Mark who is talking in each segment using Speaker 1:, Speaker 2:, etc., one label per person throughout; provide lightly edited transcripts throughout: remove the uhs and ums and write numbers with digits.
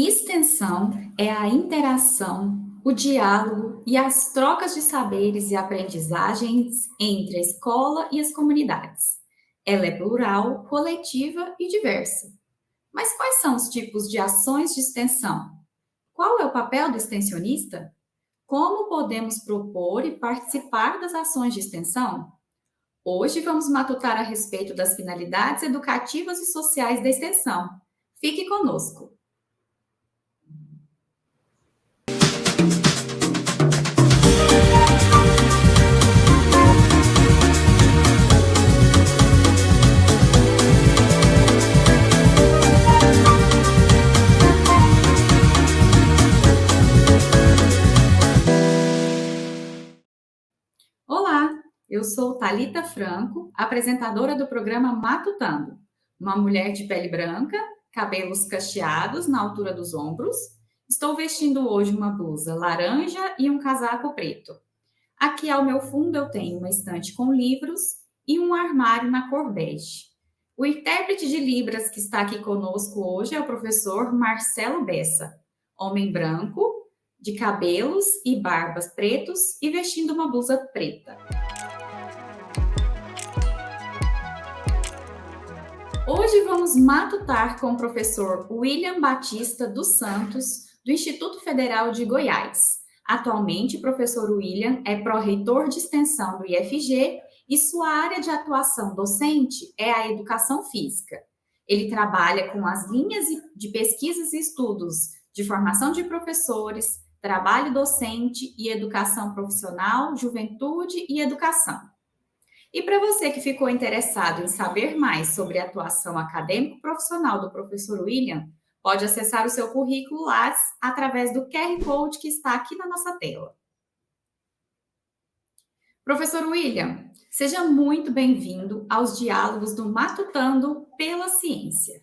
Speaker 1: Extensão é a interação, o diálogo e as trocas de saberes e aprendizagens entre a escola e as comunidades. Ela é plural, coletiva e diversa. Mas quais são os tipos de ações de extensão? Qual é o papel do extensionista? Como podemos propor e participar das ações de extensão? Hoje vamos matutar a respeito das finalidades educativas e sociais da extensão. Fique conosco! Olá, eu sou Thalita Franco, apresentadora do programa Matutando. Uma mulher de pele branca, cabelos cacheados na altura dos ombros. Estou vestindo hoje uma blusa laranja e um casaco preto. Aqui ao meu fundo eu tenho uma estante com livros e um armário na cor bege. O intérprete de Libras que está aqui conosco hoje é o professor Marcelo Bessa, homem branco, de cabelos e barbas pretos e vestindo uma blusa preta. Hoje vamos matutar com o professor William Batista dos Santos, do Instituto Federal de Goiás. Atualmente, o professor William é pró-reitor de extensão do IFG e sua área de atuação docente é a educação física. Ele trabalha com as linhas de pesquisas e estudos de formação de professores, trabalho docente e educação profissional, juventude e educação. E para você que ficou interessado em saber mais sobre a atuação acadêmico-profissional do professor William, pode acessar o seu currículo Lattes através do QR Code que está aqui na nossa tela. Professor William, seja muito bem-vindo aos diálogos do Matutando pela Ciência.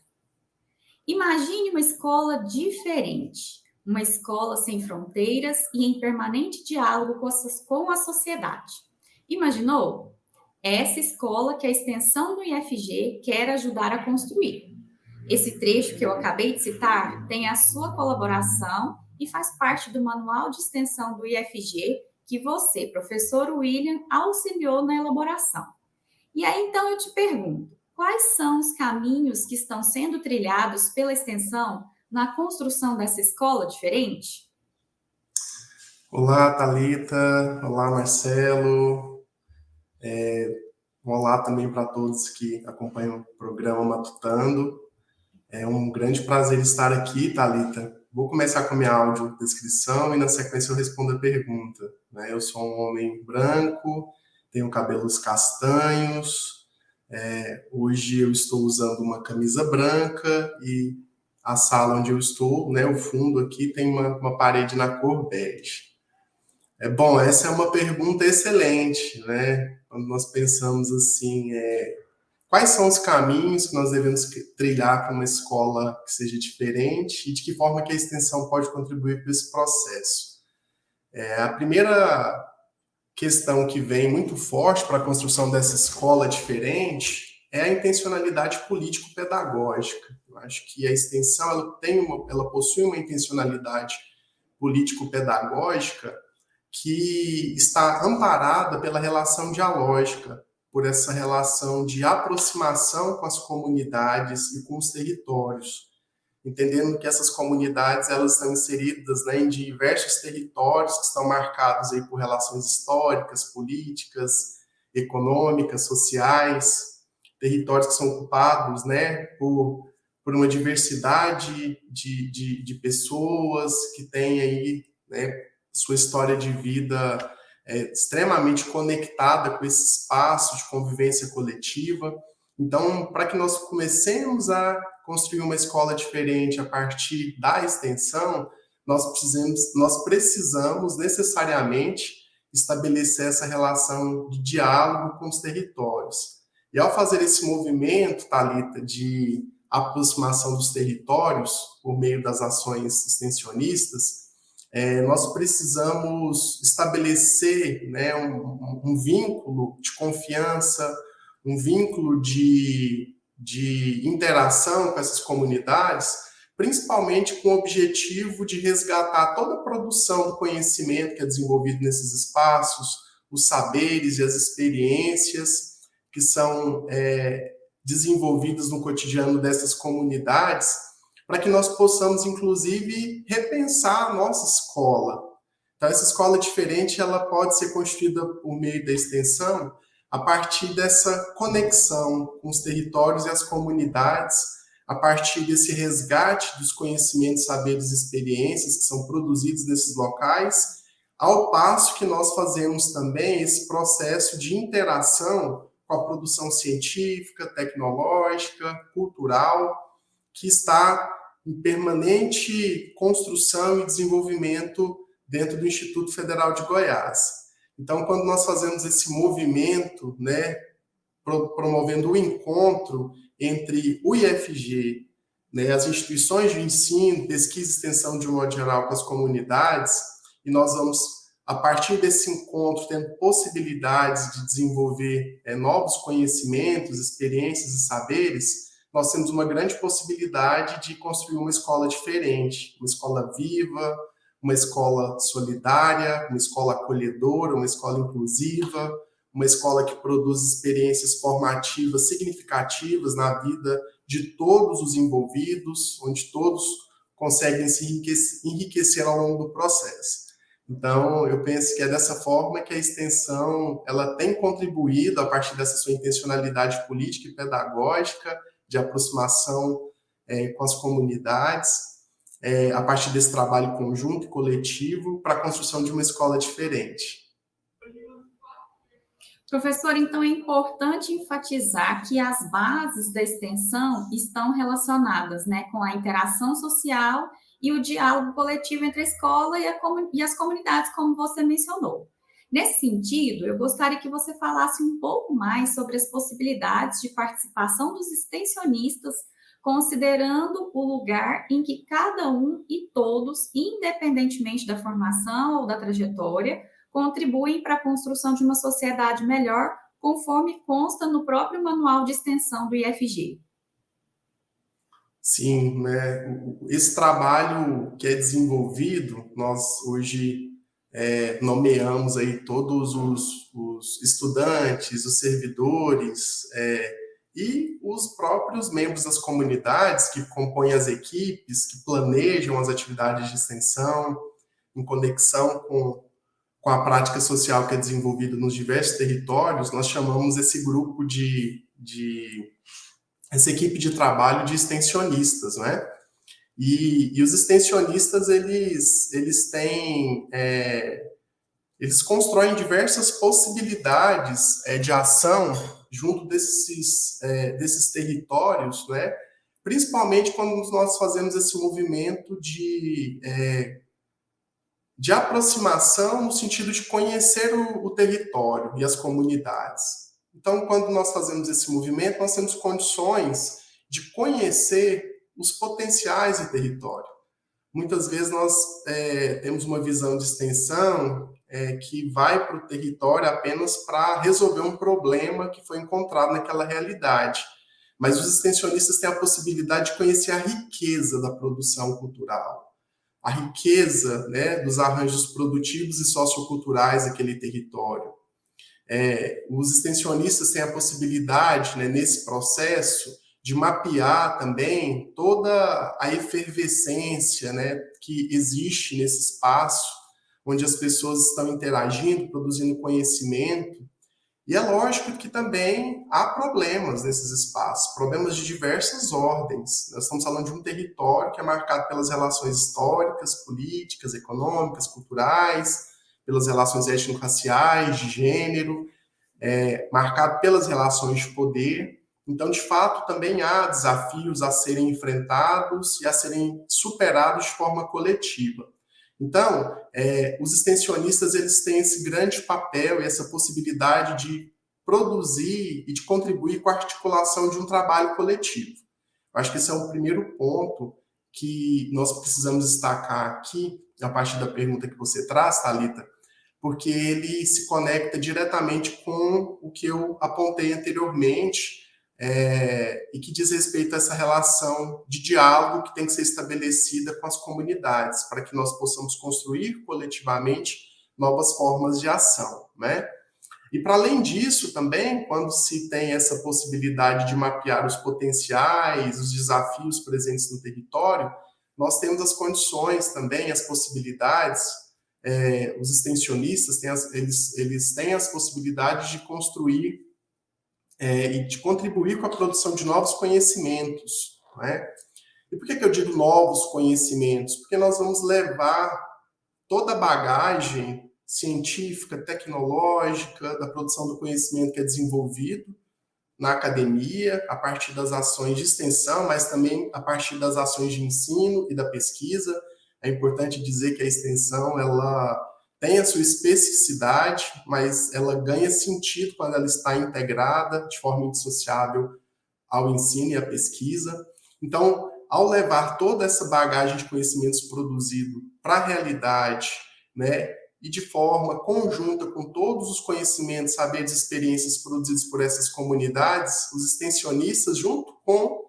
Speaker 1: Imagine uma escola diferente, uma escola sem fronteiras e em permanente diálogo com a sociedade. Imaginou? Essa escola que a extensão do IFG quer ajudar a construir. Esse trecho que eu acabei de citar tem a sua colaboração e faz parte do manual de extensão do IFG que você, professor William, auxiliou na elaboração. E aí, então, eu te pergunto, quais são os caminhos que estão sendo trilhados pela extensão na construção dessa escola diferente?
Speaker 2: Olá, Thalita. Olá, Marcelo. Olá também para todos que acompanham o programa Matutando. É um grande prazer estar aqui, Thalita. Vou começar com a minha audiodescrição e, na sequência, eu respondo a pergunta. Eu sou um homem branco, tenho cabelos castanhos. Hoje eu estou usando uma camisa branca e a sala onde eu estou, o fundo aqui, tem uma parede na cor bege. Bom, essa é uma pergunta excelente, né? Quando nós pensamos assim, quais são os caminhos que nós devemos trilhar para uma escola que seja diferente e de que forma que a extensão pode contribuir para esse processo? A primeira questão que vem muito forte para a construção dessa escola diferente é a intencionalidade político-pedagógica. Eu acho que a extensão ela possui uma intencionalidade político-pedagógica que está amparada pela relação dialógica, por essa relação de aproximação com as comunidades e com os territórios, entendendo que essas comunidades elas estão inseridas em diversos territórios que estão marcados aí por relações históricas, políticas, econômicas, sociais, territórios que são ocupados por uma diversidade de pessoas que têm aí sua história de vida extremamente conectada com esse espaço de convivência coletiva. Então, para que nós comecemos a construir uma escola diferente a partir da extensão, nós precisamos necessariamente estabelecer essa relação de diálogo com os territórios. E ao fazer esse movimento, Thalita, de aproximação dos territórios por meio das ações extensionistas, nós precisamos estabelecer um vínculo de confiança, um vínculo de interação com essas comunidades, principalmente com o objetivo de resgatar toda a produção do conhecimento que é desenvolvido nesses espaços, os saberes e as experiências que são desenvolvidas no cotidiano dessas comunidades, para que nós possamos, inclusive, repensar a nossa escola. Então, essa escola diferente, ela pode ser constituída por meio da extensão a partir dessa conexão com os territórios e as comunidades, a partir desse resgate dos conhecimentos, saberes e experiências que são produzidos nesses locais, ao passo que nós fazemos também esse processo de interação com a produção científica, tecnológica, cultural, que está em permanente construção e desenvolvimento dentro do Instituto Federal de Goiás. Então, quando nós fazemos esse movimento, né, promovendo o encontro entre o IFG, né, as instituições de ensino, pesquisa e extensão de um modo geral com as comunidades, e nós vamos, a partir desse encontro, tendo possibilidades de desenvolver novos conhecimentos, experiências e saberes, nós temos uma grande possibilidade de construir uma escola diferente, uma escola viva, uma escola solidária, uma escola acolhedora, uma escola inclusiva, uma escola que produz experiências formativas significativas na vida de todos os envolvidos, onde todos conseguem se enriquecer ao longo do processo. Então, eu penso que é dessa forma que a extensão ela tem contribuído, a partir dessa sua intencionalidade política e pedagógica, de aproximação com as comunidades, a partir desse trabalho conjunto e coletivo, para a construção de uma escola diferente.
Speaker 1: Professor, então é importante enfatizar que as bases da extensão estão relacionadas, né, com a interação social e o diálogo coletivo entre a escola e as comunidades, como você mencionou. Nesse sentido, eu gostaria que você falasse um pouco mais sobre as possibilidades de participação dos extensionistas, considerando o lugar em que cada um e todos, independentemente da formação ou da trajetória, contribuem para a construção de uma sociedade melhor, conforme consta no próprio manual de extensão do IFG.
Speaker 2: Sim, né? Esse trabalho que é desenvolvido, nós hoje nomeamos aí todos os estudantes, os servidores, e os próprios membros das comunidades que compõem as equipes, que planejam as atividades de extensão, em conexão com a prática social que é desenvolvida nos diversos territórios, nós chamamos esse grupo essa equipe de trabalho de extensionistas, né? E os extensionistas, eles constroem diversas possibilidades de ação junto desses territórios, né? Principalmente quando nós fazemos esse movimento de aproximação no sentido de conhecer o território e as comunidades. Então, quando nós fazemos esse movimento, nós temos condições de conhecer os potenciais do território. Muitas vezes nós temos uma visão de extensão que vai para o território apenas para resolver um problema que foi encontrado naquela realidade. Mas os extensionistas têm a possibilidade de conhecer a riqueza da produção cultural, a riqueza, né, dos arranjos produtivos e socioculturais daquele território. Os extensionistas têm a possibilidade, né, nesse processo, de mapear também toda a efervescência, né, que existe nesse espaço, onde as pessoas estão interagindo, produzindo conhecimento. E é lógico que também há problemas nesses espaços, problemas de diversas ordens. Nós estamos falando de um território que é marcado pelas relações históricas, políticas, econômicas, culturais, pelas relações étnico-raciais, de gênero, marcado pelas relações de poder. Então, de fato, também há desafios a serem enfrentados e a serem superados de forma coletiva. Então, os extensionistas, eles têm esse grande papel e essa possibilidade de produzir e de contribuir com a articulação de um trabalho coletivo. Eu acho que esse é o primeiro ponto que nós precisamos destacar aqui, a partir da pergunta que você traz, Thalita, porque ele se conecta diretamente com o que eu apontei anteriormente, e que diz respeito a essa relação de diálogo que tem que ser estabelecida com as comunidades, para que nós possamos construir coletivamente novas formas de ação, né? E para além disso, também, quando se tem essa possibilidade de mapear os potenciais, os desafios presentes no território, nós temos as condições também, as possibilidades, os extensionistas eles têm as possibilidades de construir e de contribuir com a produção de novos conhecimentos, né? E por que eu digo novos conhecimentos? Porque nós vamos levar toda a bagagem científica, tecnológica, da produção do conhecimento que é desenvolvido na academia, a partir das ações de extensão, mas também a partir das ações de ensino e da pesquisa. É importante dizer que a extensão, ela tem a sua especificidade, mas ela ganha sentido quando ela está integrada de forma indissociável ao ensino e à pesquisa. Então, ao levar toda essa bagagem de conhecimentos produzido para a realidade, né, e de forma conjunta com todos os conhecimentos, saberes e experiências produzidos por essas comunidades, os extensionistas, junto com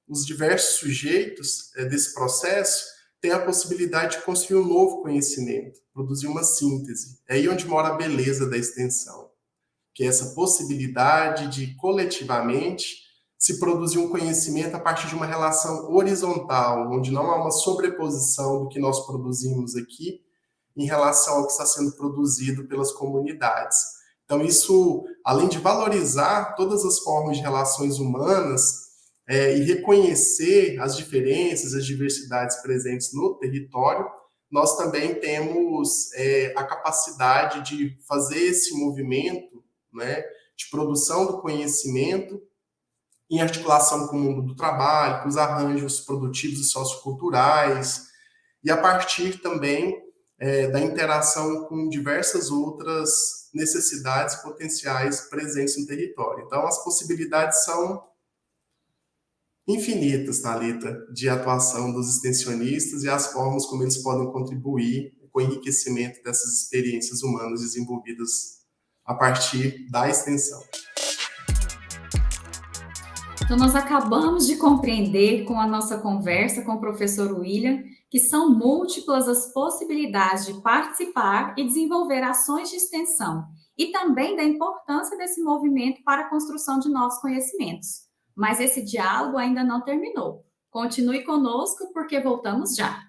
Speaker 2: os diversos sujeitos desse processo, têm a possibilidade de construir um novo conhecimento, produzir uma síntese. É aí onde mora a beleza da extensão, que é essa possibilidade de, coletivamente, se produzir um conhecimento a partir de uma relação horizontal, onde não há uma sobreposição do que nós produzimos aqui em relação ao que está sendo produzido pelas comunidades. Então, isso, além de valorizar todas as formas de relações humanas e reconhecer as diferenças, as diversidades presentes no território, nós também temos a capacidade de fazer esse movimento, né, de produção do conhecimento em articulação com o mundo do trabalho, com os arranjos produtivos e socioculturais, e a partir também da interação com diversas outras necessidades potenciais presentes no território. Então, as possibilidades são infinitas, Thalita, de atuação dos extensionistas e as formas como eles podem contribuir com o enriquecimento dessas experiências humanas desenvolvidas a partir da extensão.
Speaker 1: Então, nós acabamos de compreender com a nossa conversa com o professor William que são múltiplas as possibilidades de participar e desenvolver ações de extensão e também da importância desse movimento para a construção de novos conhecimentos. Mas esse diálogo ainda não terminou. Continue conosco porque voltamos já.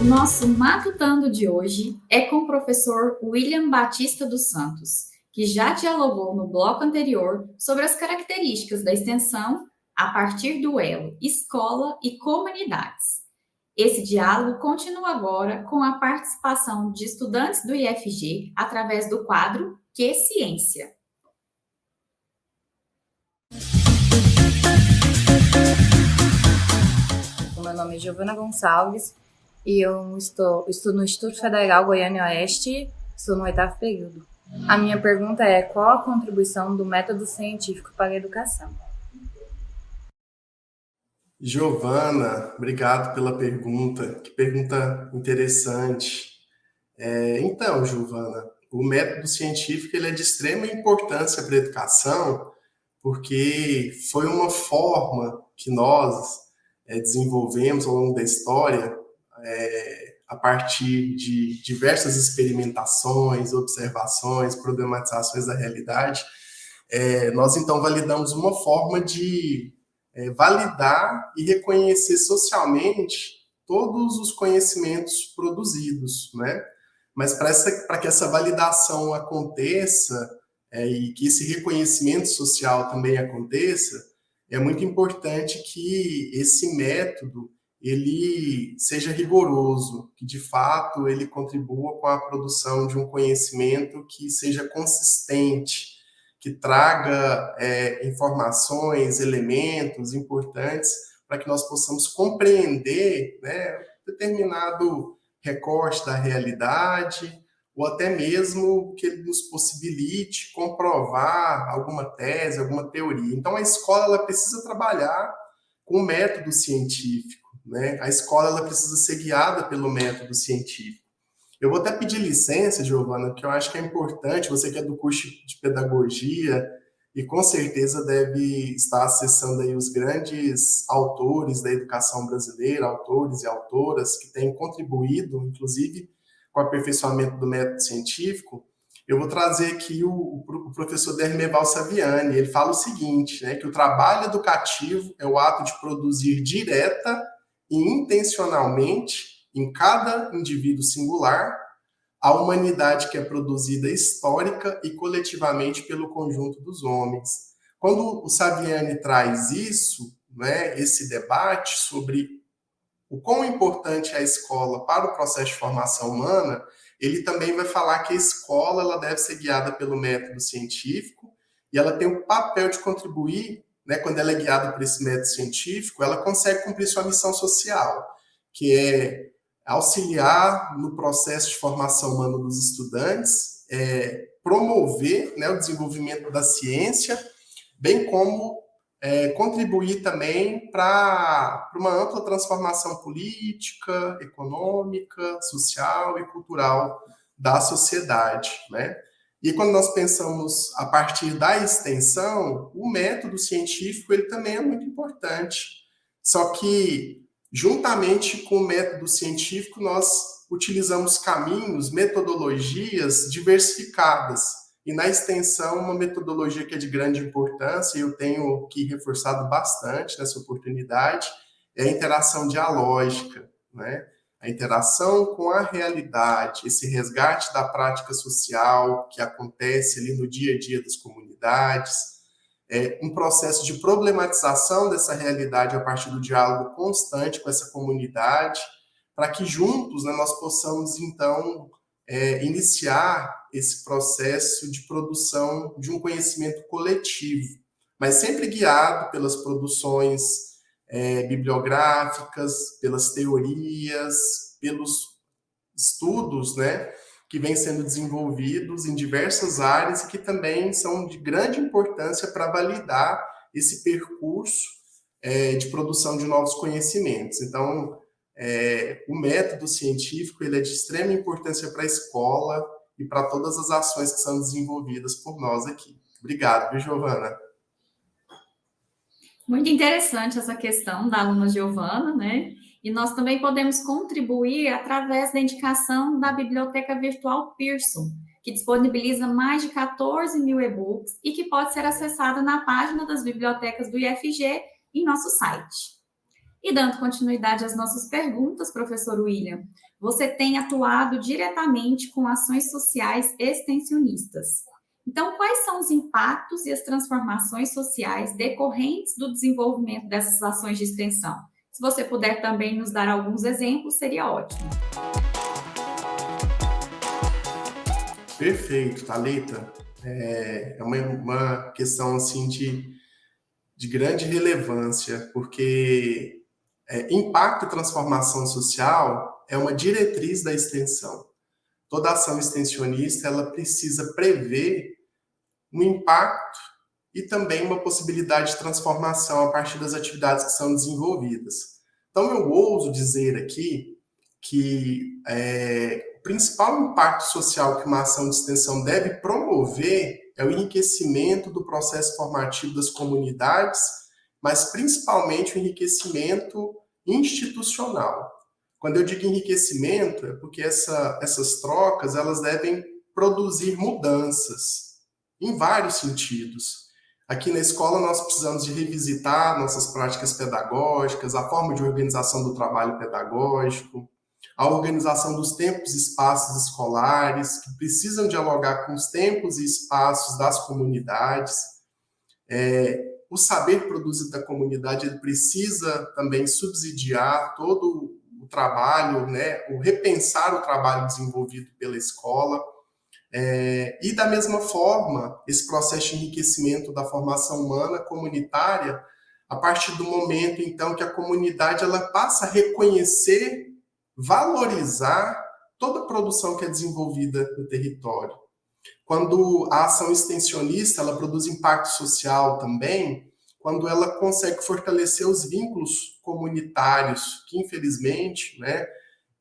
Speaker 1: Nosso Matutando de hoje é com o professor William Batista dos Santos, que já dialogou no bloco anterior sobre as características da extensão a partir do elo escola e comunidades. Esse diálogo continua agora com a participação de estudantes do IFG através do quadro Que Ciência?
Speaker 3: O meu nome é Giovana Gonçalves e eu estudo no Instituto Federal Goiânia Oeste, estou no 8º período. A minha pergunta é: qual a contribuição do método científico para a educação?
Speaker 2: Giovana, obrigado pela pergunta. Que pergunta interessante. Então, Giovana, o método científico ele é de extrema importância para a educação, porque foi uma forma que nós desenvolvemos ao longo da história, a partir de diversas experimentações, observações, problematizações da realidade, nós então validamos uma forma de validar e reconhecer socialmente todos os conhecimentos produzidos, né? Mas para que essa validação aconteça e que esse reconhecimento social também aconteça, é muito importante que esse método ele seja rigoroso, que de fato ele contribua com a produção de um conhecimento que seja consistente, que traga informações, elementos importantes para que nós possamos compreender, né, determinado recorte da realidade ou até mesmo que ele nos possibilite comprovar alguma tese, alguma teoria. Então, a escola ela precisa trabalhar com o método científico, né? A escola ela precisa ser guiada pelo método científico. Eu vou até pedir licença, Giovana, porque eu acho que é importante, você que é do curso de pedagogia, e com certeza deve estar acessando aí os grandes autores da educação brasileira, autores e autoras que têm contribuído, inclusive, com o aperfeiçoamento do método científico. Eu vou trazer aqui o professor Dermeval Saviani. Ele fala o seguinte, né, que o trabalho educativo é o ato de produzir direta e intencionalmente, em cada indivíduo singular, a humanidade que é produzida histórica e coletivamente pelo conjunto dos homens. Quando o Saviani traz isso, né, esse debate sobre o quão importante é a escola para o processo de formação humana, ele também vai falar que a escola ela deve ser guiada pelo método científico e ela tem o papel de contribuir, né, quando ela é guiada por esse método científico, ela consegue cumprir sua missão social, que é auxiliar no processo de formação humana dos estudantes, promover, né, o desenvolvimento da ciência, bem como contribuir também para uma ampla transformação política, econômica, social e cultural da sociedade, né? E quando nós pensamos a partir da extensão, o método científico ele também é muito importante. Só que juntamente com o método científico, nós utilizamos caminhos, metodologias diversificadas. E na extensão, uma metodologia que é de grande importância, e eu tenho aqui reforçado bastante nessa oportunidade, é a interação dialógica, né? A interação com a realidade, esse resgate da prática social que acontece ali no dia a dia das comunidades, um processo de problematização dessa realidade a partir do diálogo constante com essa comunidade, para que juntos, né, nós possamos, então, iniciar esse processo de produção de um conhecimento coletivo, mas sempre guiado pelas produções bibliográficas, pelas teorias, pelos estudos, né, que vêm sendo desenvolvidos em diversas áreas e que também são de grande importância para validar esse percurso de produção de novos conhecimentos. Então, o método científico ele é de extrema importância para a escola e para todas as ações que são desenvolvidas por nós aqui. Obrigado, viu, Giovana?
Speaker 1: Muito interessante essa questão da aluna Giovana, né? E nós também podemos contribuir através da indicação da Biblioteca Virtual Pearson, que disponibiliza mais de 14 mil e-books e que pode ser acessada na página das bibliotecas do IFG em nosso site. E dando continuidade às nossas perguntas, professor William, você tem atuado diretamente com ações sociais extensionistas. Então, quais são os impactos e as transformações sociais decorrentes do desenvolvimento dessas ações de extensão? Se você puder também nos dar alguns exemplos, seria ótimo.
Speaker 2: Perfeito, Thalita. É uma questão assim, de grande relevância, porque impacto e transformação social é uma diretriz da extensão. Toda ação extensionista ela precisa prever um impacto e também uma possibilidade de transformação a partir das atividades que são desenvolvidas. Então, eu ouso dizer aqui que o principal impacto social que uma ação de extensão deve promover é o enriquecimento do processo formativo das comunidades, mas principalmente o enriquecimento institucional. Quando eu digo enriquecimento, é porque essas trocas elas devem produzir mudanças em vários sentidos. Aqui na escola nós precisamos de revisitar nossas práticas pedagógicas, a forma de organização do trabalho pedagógico, a organização dos tempos e espaços escolares, que precisam dialogar com os tempos e espaços das comunidades. O saber produzido da comunidade ele precisa também subsidiar todo o trabalho, né, o repensar o trabalho desenvolvido pela escola. E da mesma forma, esse processo de enriquecimento da formação humana comunitária, a partir do momento, então, que a comunidade ela passa a reconhecer, valorizar toda a produção que é desenvolvida no território. Quando a ação extensionista ela produz impacto social também, quando ela consegue fortalecer os vínculos comunitários, que infelizmente, né,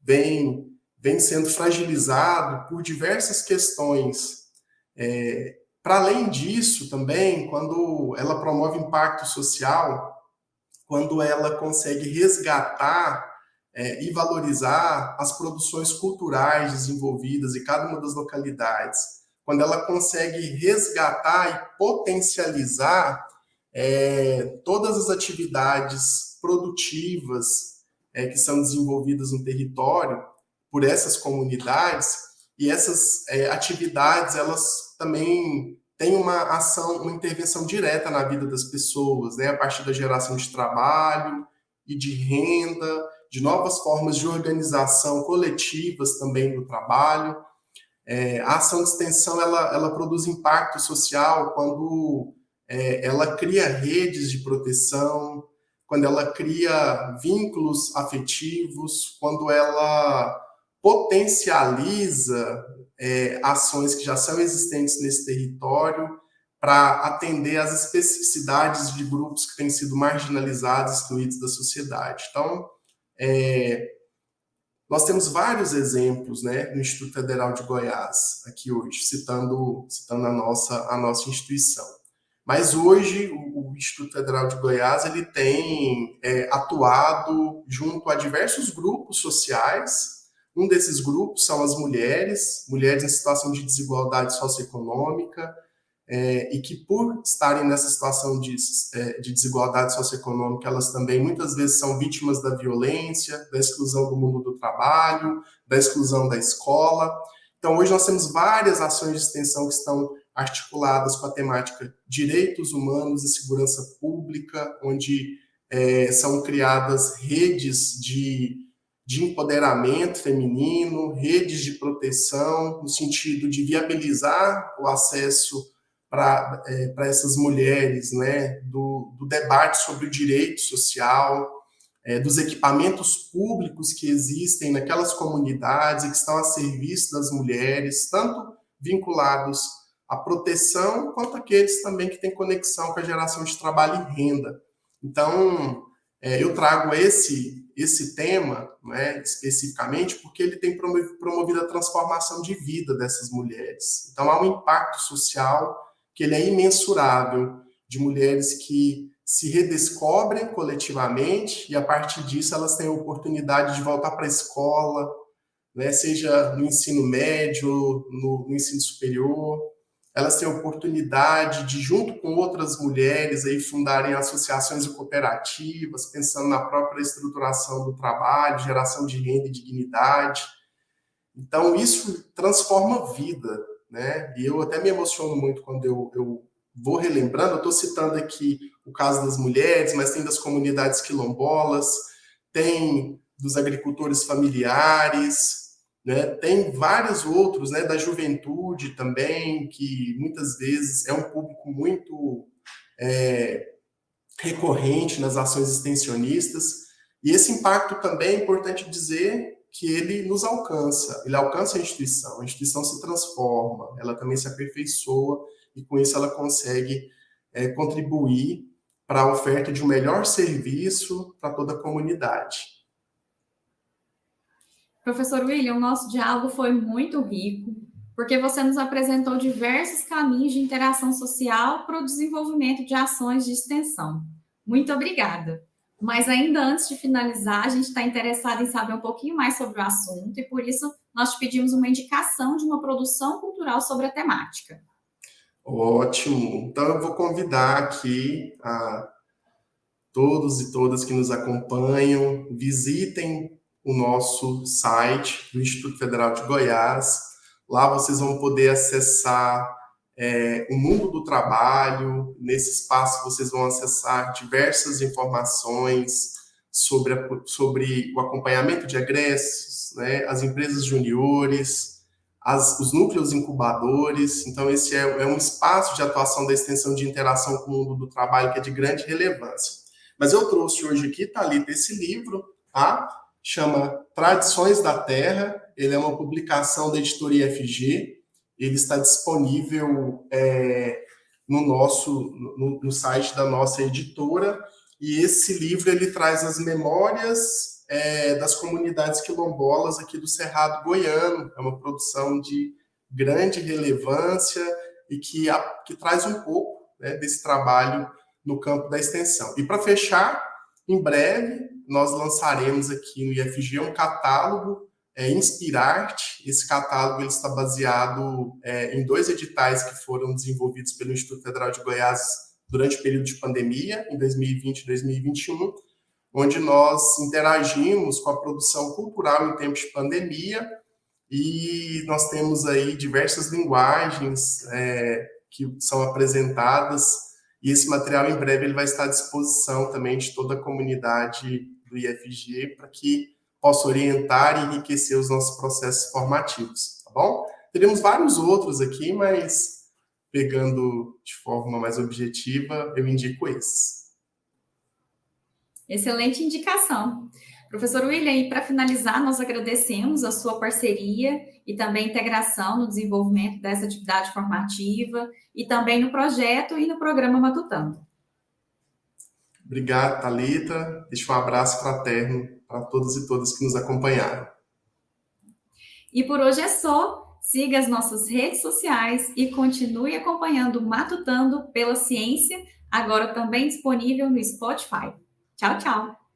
Speaker 2: vem sendo fragilizado por diversas questões. Para além disso, também, quando ela promove impacto social, quando ela consegue resgatar e valorizar as produções culturais desenvolvidas em cada uma das localidades, quando ela consegue resgatar e potencializar todas as atividades produtivas que são desenvolvidas no território por essas comunidades, e essas atividades, elas também têm uma ação, uma intervenção direta na vida das pessoas, né, a partir da geração de trabalho e de renda, de novas formas de organização coletivas também do trabalho. A ação de extensão, ela produz impacto social quando ela cria redes de proteção, quando ela cria vínculos afetivos, quando ela potencializa ações que já são existentes nesse território para atender às especificidades de grupos que têm sido marginalizados, excluídos da sociedade. Então, nós temos vários exemplos, né, no Instituto Federal de Goiás, aqui hoje, citando a nossa instituição. Mas hoje, o Instituto Federal de Goiás ele tem atuado junto a diversos grupos sociais. Um desses grupos são as mulheres em situação de desigualdade socioeconômica, e que, por estarem nessa situação de desigualdade socioeconômica, elas também muitas vezes são vítimas da violência, da exclusão do mundo do trabalho, da exclusão da escola. Então, hoje nós temos várias ações de extensão que estão articuladas com a temática direitos humanos e segurança pública, onde são criadas redes de empoderamento feminino, redes de proteção, no sentido de viabilizar o acesso para essas mulheres, né, do debate sobre o direito social, dos equipamentos públicos que existem naquelas comunidades e que estão a serviço das mulheres, tanto vinculados à proteção, quanto aqueles também que têm conexão com a geração de trabalho e renda. Então, eu trago esse tema, né, especificamente, porque ele tem promovido a transformação de vida dessas mulheres. Então, há um impacto social que ele é imensurável, de mulheres que se redescobrem coletivamente e, a partir disso, elas têm a oportunidade de voltar para a escola, né, seja no ensino médio, no ensino superior. Elas têm a oportunidade de, junto com outras mulheres, aí, fundarem associações e cooperativas, pensando na própria estruturação do trabalho, geração de renda e dignidade. Então, isso transforma a vida, né? E eu até me emociono muito quando eu vou relembrando. Eu estou citando aqui o caso das mulheres, mas tem das comunidades quilombolas, tem dos agricultores familiares, né? Tem vários outros, né, da juventude também, que muitas vezes é um público muito recorrente nas ações extensionistas. E esse impacto também é importante dizer que ele nos alcança, ele alcança a instituição se transforma, ela também se aperfeiçoa e com isso ela consegue contribuir para a oferta de um melhor serviço para toda a comunidade.
Speaker 1: Professor William, o nosso diálogo foi muito rico, porque você nos apresentou diversos caminhos de interação social para o desenvolvimento de ações de extensão. Muito obrigada. Mas ainda antes de finalizar, a gente está interessado em saber um pouquinho mais sobre o assunto e, por isso, nós te pedimos uma indicação de uma produção cultural sobre a temática.
Speaker 2: Ótimo! Então, eu vou convidar aqui a todos e todas que nos acompanham, visitem o nosso site do Instituto Federal de Goiás. Lá vocês vão poder acessar o mundo do trabalho. Nesse espaço vocês vão acessar diversas informações sobre o acompanhamento de egressos, né, as empresas juniores, os núcleos incubadores. Então, esse é um espaço de atuação da extensão de interação com o mundo do trabalho que é de grande relevância. Mas eu trouxe hoje aqui, Thalita, esse livro, tá? Chama Tradições da Terra, ele é uma publicação da editora IFG, ele está disponível no site da nossa editora, e esse livro ele traz as memórias das comunidades quilombolas aqui do Cerrado Goiano. É uma produção de grande relevância e que traz um pouco, né, desse trabalho no campo da extensão. E para fechar, em breve, nós lançaremos aqui no IFG um catálogo, Inspirarte. Esse catálogo ele está baseado em 2 editais que foram desenvolvidos pelo Instituto Federal de Goiás durante o período de pandemia, em 2020 e 2021, onde nós interagimos com a produção cultural em tempos de pandemia, e nós temos aí diversas linguagens que são apresentadas, e esse material em breve ele vai estar à disposição também de toda a comunidade do IFG para que possa orientar e enriquecer os nossos processos formativos, tá bom? Teremos vários outros aqui, mas pegando de forma mais objetiva, eu indico esses.
Speaker 1: Excelente indicação. Professor William, e para finalizar, nós agradecemos a sua parceria e também a integração no desenvolvimento dessa atividade formativa e também no projeto e no programa Matutando.
Speaker 2: Obrigado, Thalita. Deixo um abraço fraterno para todos e todas que nos acompanharam.
Speaker 1: E por hoje é só. Siga as nossas redes sociais e continue acompanhando o Matutando pela Ciência, agora também disponível no Spotify. Tchau, tchau!